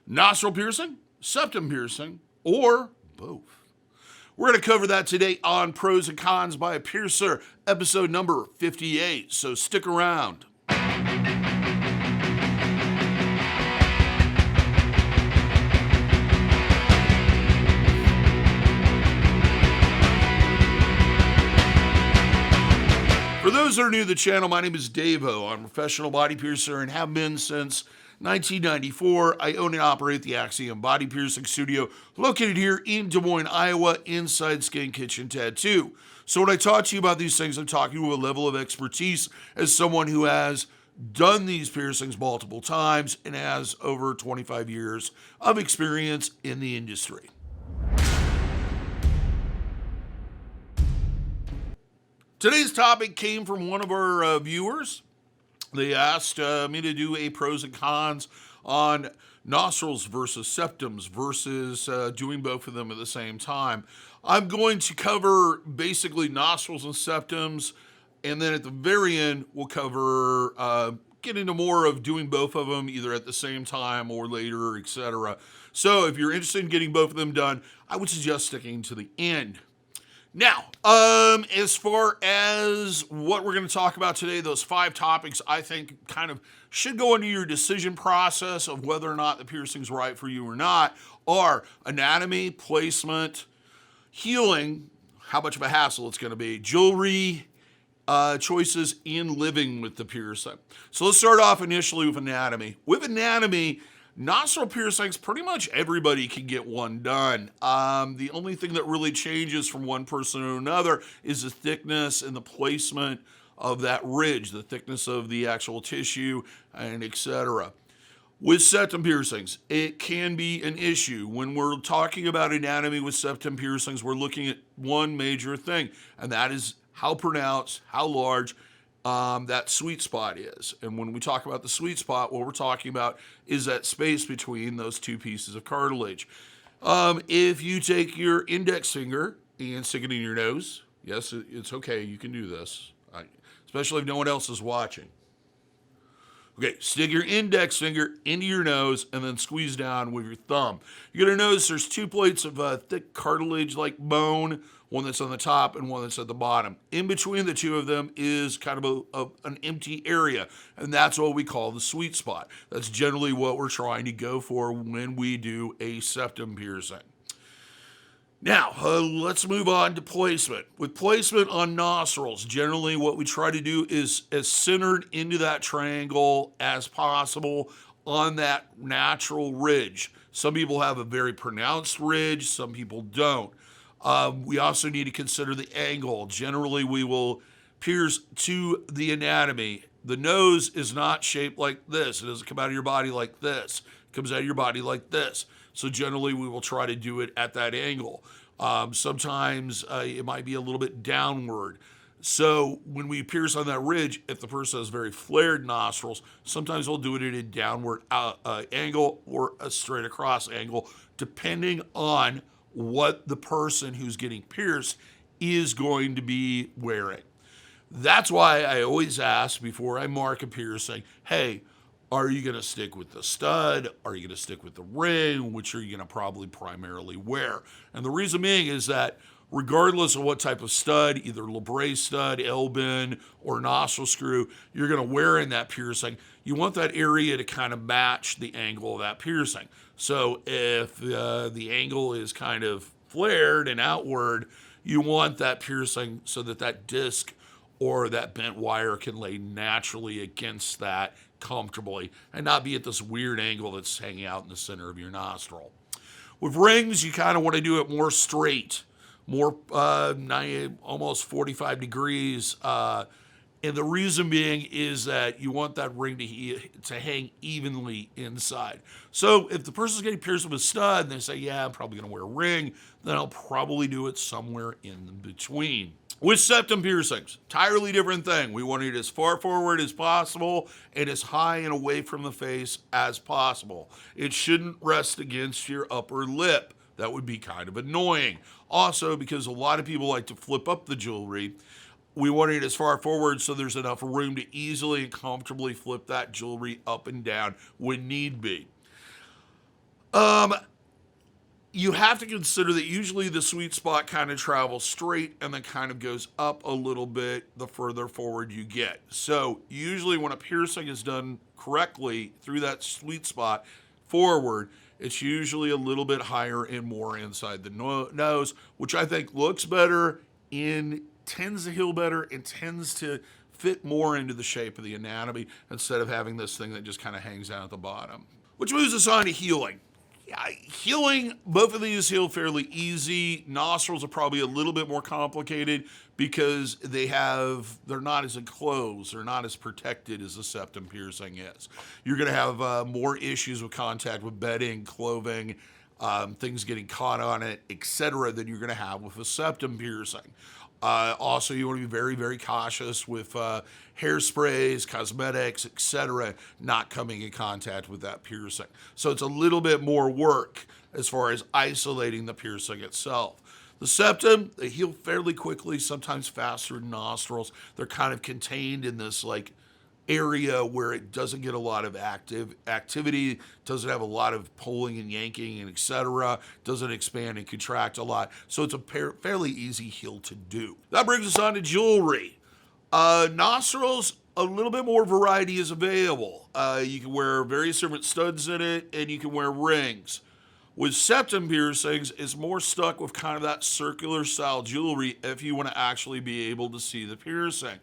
nostril piercing, septum piercing, or both? We're going to cover that today on Pros and Cons by a Piercer, episode number 58, so stick around. For those that are new to the channel, my name is DaVo. I'm a professional body piercer and have been since 1994. I own and operate the Axiom Body Piercing Studio located here in Des Moines, Iowa, inside Skin Kitchen Tattoo. So when I talk to you about these things, I'm talking to a level of expertise as someone who has done these piercings multiple times and has over 25 years of experience in the industry. Today's topic came from one of our viewers. They asked me to do a pros and cons on nostrils versus septums versus doing both of them at the same time. I'm going to cover basically nostrils and septums, and then at the very end, we'll cover, get into more of doing both of them either at the same time or later, etc. So if you're interested in getting both of them done, I would suggest sticking to the end. Now, as far as what we're going to talk about today, those 5 topics I think kind of should go into your decision process of whether or not the piercing's right for you or not are anatomy, placement, healing, how much of a hassle it's going to be, jewelry, choices in living with the piercing. So let's start off initially with anatomy. With anatomy, nostril piercings, pretty much everybody can get one done. The only thing that really changes from one person to another is the thickness and the placement of that ridge, the thickness of the actual tissue, and etc. With septum piercings, it can be an issue. When we're talking about anatomy with septum piercings, we're looking at one major thing, and that is how pronounced, how large, that sweet spot is. And when we talk about the sweet spot, what we're talking about is that space between those 2 pieces of cartilage. If you take your index finger and stick it in your nose, yes, it's okay, you can do this, especially if no one else is watching. Okay, stick your index finger into your nose and then squeeze down with your thumb. You're going to notice there's 2 plates of thick cartilage-like bone, one that's on the top and one that's at the bottom. In between the 2 of them is kind of an empty area, and that's what we call the sweet spot. That's generally what we're trying to go for when we do a septum piercing. Now, let's move on to placement. With placement on nostrils, generally what we try to do is as centered into that triangle as possible on that natural ridge. Some people have a very pronounced ridge, some people don't. We also need to consider the angle. Generally, we will pierce to the anatomy. The nose is not shaped like this. It doesn't come out of your body like this. It comes out of your body like this. So generally, we will try to do it at that angle. Sometimes it might be a little bit downward. So when we pierce on that ridge, if the person has very flared nostrils, sometimes we'll do it at a downward angle or a straight across angle, depending on what the person who's getting pierced is going to be wearing. That's why I always ask before I mark a piercing, hey, are you going to stick with the stud? Are you going to stick with the ring? Which are you going to probably primarily wear? And the reason being is that regardless of what type of stud, either labret stud, L-bend, or nostril screw, you're going to wear in that piercing, you want that area to kind of match the angle of that piercing. So if the angle is kind of flared and outward, you want that piercing so that that disc or that bent wire can lay naturally against that comfortably and not be at this weird angle that's hanging out in the center of your nostril. With rings, you kind of want to do it more straight, more almost 45 degrees. And the reason being is that you want that ring to hang evenly inside. So if the person's getting pierced with a stud and they say, yeah, I'm probably going to wear a ring, then I'll probably do it somewhere in between. With septum piercings, entirely different thing. We want it as far forward as possible and as high and away from the face as possible. It shouldn't rest against your upper lip. That would be kind of annoying. Also, because a lot of people like to flip up the jewelry, we want it as far forward so there's enough room to easily and comfortably flip that jewelry up and down when need be. Um, you have to consider that usually the sweet spot kind of travels straight and then kind of goes up a little bit the further forward you get. So usually when a piercing is done correctly through that sweet spot forward, it's usually a little bit higher and more inside the nose, which I think looks better and tends to heal better and tends to fit more into the shape of the anatomy instead of having this thing that just kind of hangs out at the bottom. Which moves us on to healing. Yeah, healing, both of these heal fairly easy. Nostrils are probably a little bit more complicated because they're not as enclosed, they're not as protected as the septum piercing is. You're going to have more issues with contact with bedding, clothing, things getting caught on it, etc., than you're going to have with a septum piercing. Also, you want to be very, very cautious with hairsprays, cosmetics, etc., not coming in contact with that piercing. So it's a little bit more work as far as isolating the piercing itself. The septum, they heal fairly quickly, sometimes faster than nostrils. They're kind of contained in this area where it doesn't get a lot of activity, doesn't have a lot of pulling and yanking and etc., doesn't expand and contract a lot. So it's a fairly easy heal to do. That brings us on to jewelry. Nostrils, a little bit more variety is available. You can wear various different studs in it, and you can wear rings. With septum piercings, it's more stuck with kind of that circular style jewelry if you want to actually be able to see the piercing.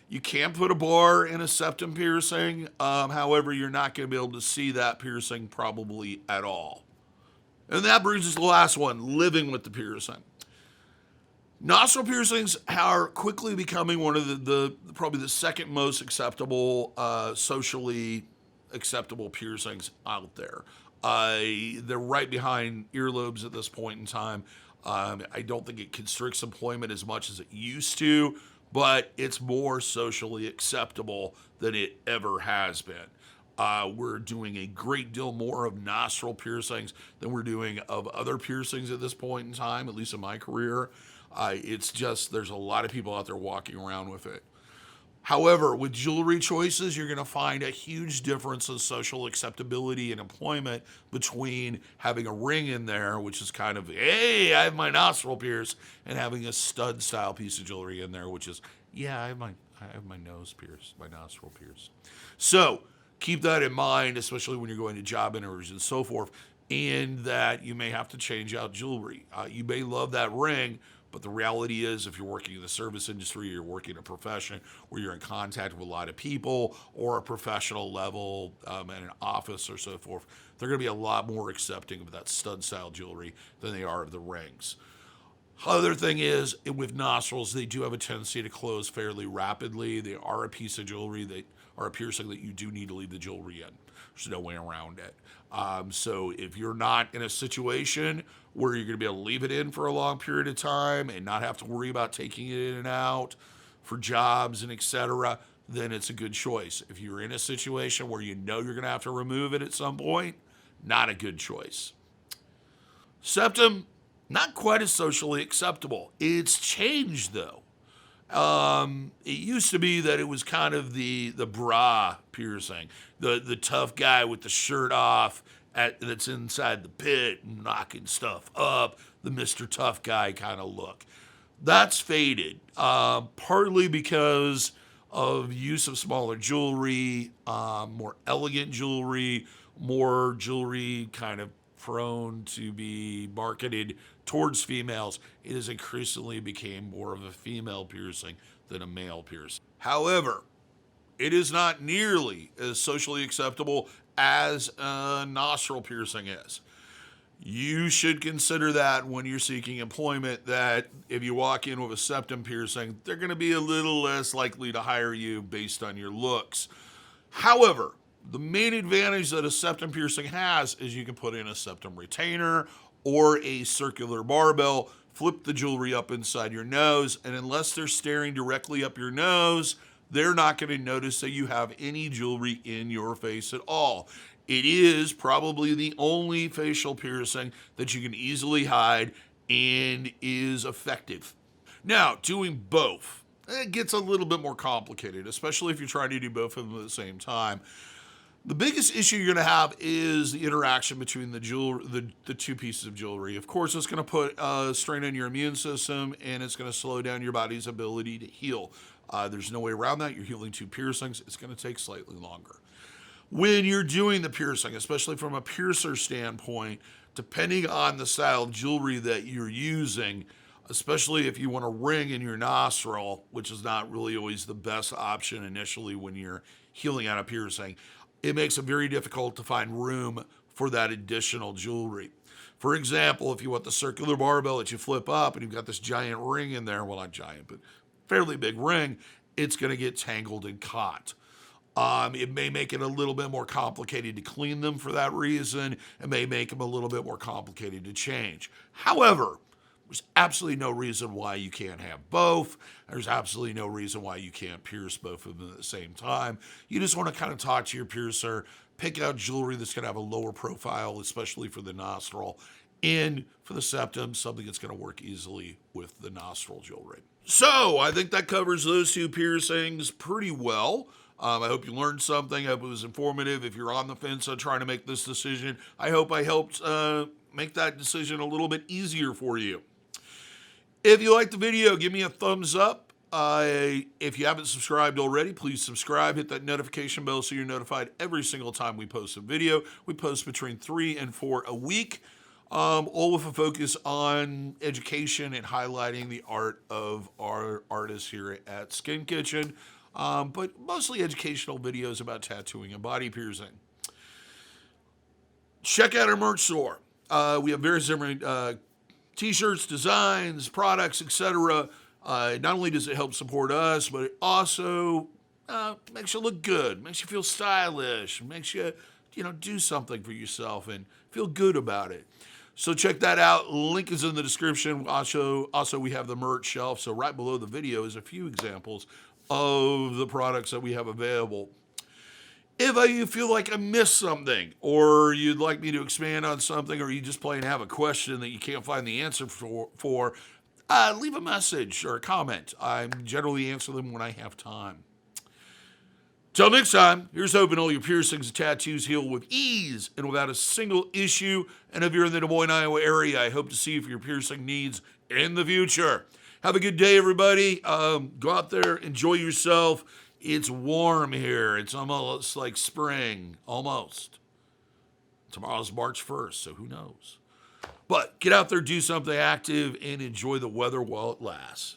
You can put a bar in a septum piercing. However, you're not going to be able to see that piercing probably at all. And that brings us to the last one, living with the piercing. Nostril piercings are quickly becoming one of the probably the second most acceptable, socially acceptable piercings out there. They're right behind earlobes at this point in time. I don't think it constricts employment as much as it used to, but it's more socially acceptable than it ever has been. We're doing a great deal more of nostril piercings than we're doing of other piercings at this point in time, at least in my career. It's just, there's a lot of people out there walking around with it. However, with jewelry choices, you're going to find a huge difference in social acceptability and employment between having a ring in there, which is kind of, hey, I have my nostril pierced, and having a stud style piece of jewelry in there, which is, yeah, I have my nose pierced, my nostril pierced. So keep that in mind, especially when you're going to job interviews and so forth, and that you may have to change out jewelry. You may love that ring, but the reality is, if you're working in the service industry, or you're working in a profession where you're in contact with a lot of people, or a professional level in an office or so forth, they're going to be a lot more accepting of that stud-style jewelry than they are of the rings. Other thing is, with nostrils, they do have a tendency to close fairly rapidly. They are a piece of jewelry that are a piercing that you do need to leave the jewelry in. There's no way around it. So if you're not in a situation where you're going to be able to leave it in for a long period of time and not have to worry about taking it in and out for jobs and etc., then it's a good choice. If you're in a situation where you know you're going to have to remove it at some point, not a good choice. Septum, not quite as socially acceptable. It's changed though. It used to be that it was kind of the bra piercing, the tough guy with the shirt off that's inside the pit and knocking stuff up, the Mr. Tough Guy kind of look. That's faded, partly because of use of smaller jewelry, more elegant jewelry, more jewelry kind of prone to be marketed towards females. It has increasingly became more of a female piercing than a male piercing. However, it is not nearly as socially acceptable as a nostril piercing is. You should consider that when you're seeking employment, that if you walk in with a septum piercing, they're going to be a little less likely to hire you based on your looks. However, the main advantage that a septum piercing has is you can put in a septum retainer or a circular barbell, flip the jewelry up inside your nose, and unless they're staring directly up your nose, they're not going to notice that you have any jewelry in your face at all. It is probably the only facial piercing that you can easily hide and is effective. Now, doing both, it gets a little bit more complicated, especially if you're trying to do both of them at the same time. The biggest issue you're going to have is the interaction between the two pieces of jewelry. Of course, it's going to put a strain on your immune system, and it's going to slow down your body's ability to heal. There's no way around that. You're healing 2 piercings. It's going to take slightly longer. When you're doing the piercing, especially from a piercer standpoint, depending on the style of jewelry that you're using, especially if you want a ring in your nostril, which is not really always the best option initially when you're healing out a piercing, it makes it very difficult to find room for that additional jewelry. For example, if you want the circular barbell that you flip up and you've got this giant ring in there, well, not giant, but fairly big ring, it's going to get tangled and caught. It may make it a little bit more complicated to clean them for that reason. It may make them a little bit more complicated to change. However, there's absolutely no reason why you can't have both. There's absolutely no reason why you can't pierce both of them at the same time. You just want to kind of talk to your piercer, pick out jewelry that's going to have a lower profile, especially for the nostril, and for the septum, something that's going to work easily with the nostril jewelry. So I think that covers those 2 piercings pretty well. I hope you learned something. I hope it was informative. If you're on the fence on trying to make this decision, I hope I helped make that decision a little bit easier for you. If you liked the video, give me a thumbs up. If you haven't subscribed already, please subscribe. Hit that notification bell so you're notified every single time we post a video. We post between 3 and 4 a week, all with a focus on education and highlighting the art of our artists here at Skin Kitchen, but mostly educational videos about tattooing and body piercing. Check out our merch store. We have various different t-shirts, designs, products, etc. Not only does it help support us, but it also makes you look good, makes you feel stylish, makes you, do something for yourself and feel good about it. So check that out. Link is in the description. Also, we have the merch shelf. So right below the video is a few examples of the products that we have available. If you feel like I missed something, or you'd like me to expand on something, or you just plain have a question that you can't find the answer for, leave a message or a comment. I generally answer them when I have time. Till next time, here's hoping all your piercings and tattoos heal with ease and without a single issue. And if you're in the Des Moines, Iowa area, I hope to see you for your piercing needs in the future. Have a good day, everybody. Go out there, enjoy yourself. It's warm here. It's almost like spring, almost. Tomorrow's March 1st, so who knows? But get out there, do something active, and enjoy the weather while it lasts.